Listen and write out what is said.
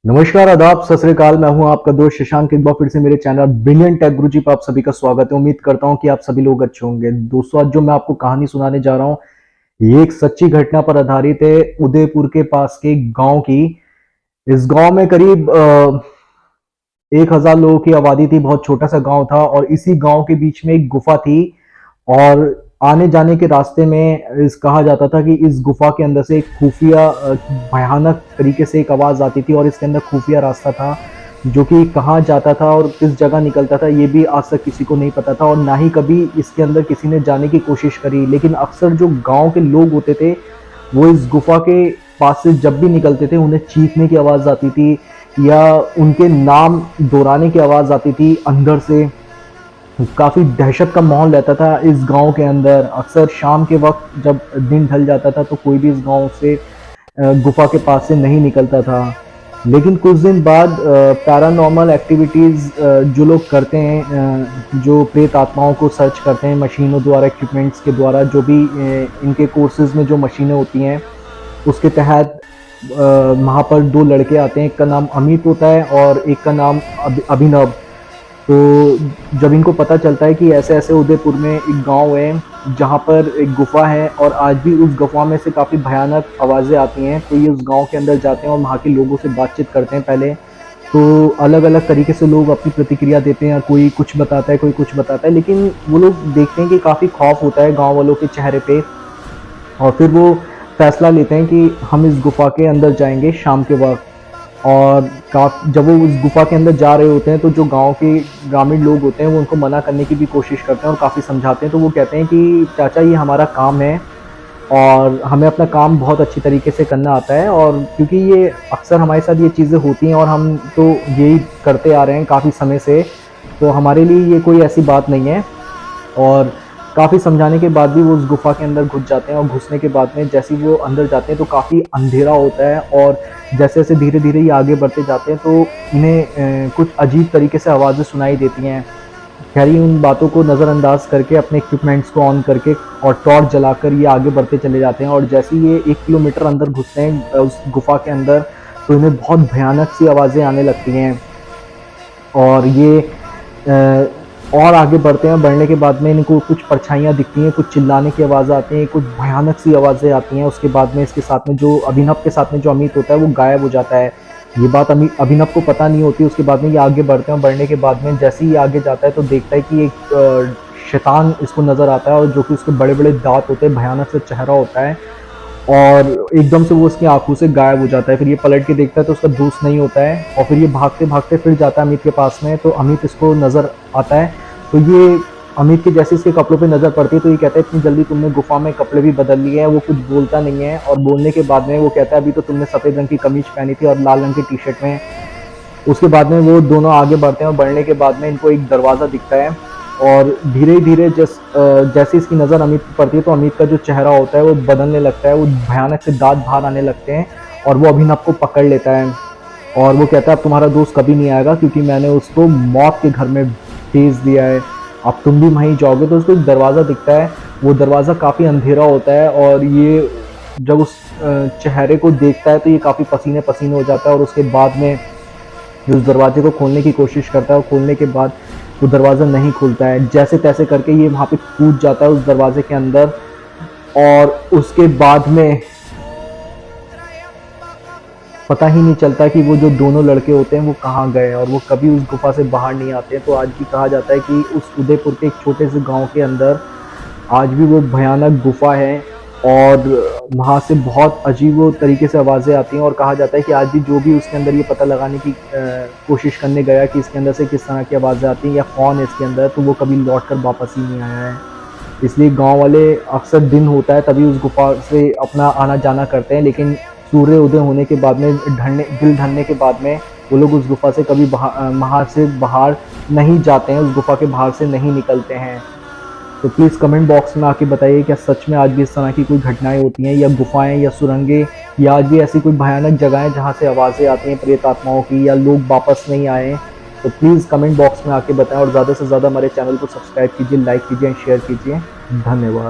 नमस्कार, आदाब, सत श्री अकाल। मैं हूं आपका दोस्त शशांक। एक बार फिर से मेरे चैनल ब्रिलियंट टेक गुरुजी पर आप सभी का स्वागत है। उम्मीद करता हूं कि आप सभी लोग अच्छे होंगे। दोस्तों, आज जो मैं आपको कहानी सुनाने जा रहा हूं, ये एक सच्ची घटना पर आधारित है। उदयपुर के पास के गांव की। इस गांव में करीब 1000 लोगों की आबादी थी। बहुत छोटा सा गांव था और इसी गांव के बीच में एक गुफा थी। और आने जाने के रास्ते में इस कहा जाता था कि इस गुफा के अंदर से एक खुफिया भयानक तरीके से एक आवाज आती थी और इसके अंदर खुफिया रास्ता था जो कि कहाँ जाता था और किस जगह निकलता था, ये भी आज तक किसी को नहीं पता था और ना ही कभी इसके अंदर किसी ने जाने की कोशिश करी। लेकिन अक्सर जो गांव के लोग होते थे वो इस गुफा के पास से जब भी निकलते थे उन्हें चीखने की आवाज आती थी या उनके नाम दोहराने की आवाज आती थी अंदर से। काफी दहशत का माहौल रहता था इस गांव के अंदर। अक्सर शाम के वक्त जब दिन ढल जाता था तो कोई भी इस गांव से गुफा के पास से नहीं निकलता था। लेकिन कुछ दिन बाद पैरानॉर्मल एक्टिविटीज जो लोग करते हैं, जो प्रेत आत्माओं को सर्च करते हैं मशीनों द्वारा, इक्विपमेंट्स के द्वारा, जो भी इनके कोर्सेज में जो मशीनें होती हैं उसके तहत वहाँ पर दो लड़के आते हैं। एक का नाम अमित होता है और एक का नाम अभिनव। तो जब इनको पता चलता है कि ऐसे ऐसे उदयपुर में एक गांव है जहाँ पर एक गुफा है और आज भी उस गुफा में से काफ़ी भयानक आवाज़ें आती हैं, तो ये उस गांव के अंदर जाते हैं और वहाँ के लोगों से बातचीत करते हैं। पहले तो अलग अलग तरीके से लोग अपनी प्रतिक्रिया देते हैं, कोई कुछ बताता है, कोई कुछ बताता है, लेकिन वो लोग देखते हैं कि काफ़ी खौफ होता है गाँव वालों के चेहरे पे। और फिर वो फैसला लेते हैं कि हम इस गुफा के अंदर जाएंगे शाम के वक्त। और जब वो उस गुफा के अंदर जा रहे होते हैं तो जो गांव के ग्रामीण लोग होते हैं वो उनको मना करने की भी कोशिश करते हैं और काफ़ी समझाते हैं। तो वो कहते हैं कि चाचा, ये हमारा काम है और हमें अपना काम बहुत अच्छी तरीके से करना आता है, और क्योंकि ये अक्सर हमारे साथ ये चीज़ें होती हैं और हम तो यही करते आ रहे हैं काफ़ी समय से, तो हमारे लिए ये कोई ऐसी बात नहीं है। और काफ़ी समझाने के बाद भी वो उस गुफा के अंदर घुस जाते हैं और घुसने के बाद में जैसे ही वो अंदर जाते हैं तो काफ़ी अंधेरा होता है और जैसे जैसे धीरे धीरे ये आगे बढ़ते जाते हैं तो इन्हें कुछ अजीब तरीके से आवाज़ें सुनाई देती हैं। खैर, उन बातों को नज़रअंदाज करके अपने इक्विपमेंट्स को ऑन करके और टॉर्च जलाकर ये आगे बढ़ते चले जाते हैं। और जैसे ही ये 1 किलोमीटर अंदर घुसते हैं उस गुफा के अंदर तो इन्हें बहुत भयानक सी आवाज़ें आने लगती हैं। और ये और आगे बढ़ते हैं। बढ़ने के बाद में इनको कुछ परछाइयाँ दिखती हैं, कुछ चिल्लाने की आवाज़ आती हैं, कुछ भयानक सी आवाज़ें आती हैं। उसके बाद में इसके साथ में जो अभिनव के साथ में जो अमित होता है वो गायब हो जाता है। ये बात अभिनव को पता नहीं होती। उसके बाद में ये आगे बढ़ते हैं। बढ़ने के बाद में जैसे ही आगे जाता है तो देखता है कि एक शैतान इसको नज़र आता है और जो कि उसके बड़े बड़े दांत होते हैं, भयानक सा चेहरा होता है और एकदम से वो उसकी आंखों से गायब हो जाता है। फिर ये पलट के देखता है तो उसका दोस्त नहीं होता है और फिर ये भागते भागते फिर जाता है अमित के पास में। तो अमित इसको नज़र आता है। तो ये अमित के जैसे इसके कपड़ों पे नज़र पड़ती है तो ये कहता है, इतनी जल्दी तुमने गुफा में कपड़े भी बदल लिए हैं। वो कुछ बोलता नहीं है और बोलने के बाद में वो कहता है, अभी तो तुमने सफ़ेद रंग की कमीज पहनी थी और लाल रंग की टी शर्ट में। उसके बाद में वो दोनों आगे बढ़ते हैं और बढ़ने के बाद में इनको एक दरवाज़ा दिखता है और धीरे धीरे जैसे इसकी नज़र अमित पर पड़ती है तो अमित का जो चेहरा होता है वो बदलने लगता है। वो भयानक से दांत बाहर आने लगते हैं और वो अभिनव को पकड़ लेता है और वो कहता है, अब तुम्हारा दोस्त कभी नहीं आएगा क्योंकि मैंने उसको मौत के घर में भेज दिया है, अब तुम भी वहीं जाओगे। तो उसको एक दरवाज़ा दिखता है। वो दरवाज़ा काफ़ी अंधेरा होता है और ये जब उस चेहरे को देखता है तो ये काफ़ी पसीने पसीने हो जाता है और उसके बाद में उस दरवाजे को खोलने की कोशिश करता है और खोलने के बाद वो दरवाज़ा नहीं खुलता है। जैसे तैसे करके ये वहाँ पे कूद जाता है उस दरवाजे के अंदर और उसके बाद में पता ही नहीं चलता कि वो जो दोनों लड़के होते हैं वो कहाँ गए और वो कभी उस गुफा से बाहर नहीं आते हैं। तो आज भी कहा जाता है कि उस उदयपुर के एक छोटे से गांव के अंदर आज भी वो भयानक गुफा है और वहाँ से बहुत अजीब तरीके से आवाज़ें आती हैं। और कहा जाता है कि आज भी जो भी उसके अंदर ये पता लगाने की कोशिश करने गया कि इसके अंदर से किस तरह की आवाज़ें आती हैं या कौन है इसके अंदर, तो वो कभी लौट कर वापस ही नहीं आया है। इसलिए गांव वाले अक्सर दिन होता है तभी उस गुफा से अपना आना जाना करते हैं, लेकिन सूर्य उदय होने के बाद में दिल ढलने के बाद में वो लोग उस गुफा से कभी बाहर से बाहर नहीं जाते हैं, उस गुफा के बाहर से नहीं निकलते हैं। तो प्लीज़ कमेंट बॉक्स में आके बताइए, क्या सच में आज भी इस तरह की कोई घटनाएं होती हैं या गुफाएं या सुरंगें या आज भी ऐसी कोई भयानक जगहें जहां से आवाज़ें आती हैं प्रेत आत्माओं की या लोग वापस नहीं आए। तो प्लीज़ कमेंट बॉक्स में आके बताएं और ज़्यादा से ज़्यादा हमारे चैनल को सब्सक्राइब कीजिए, लाइक कीजिए, शेयर कीजिए। धन्यवाद।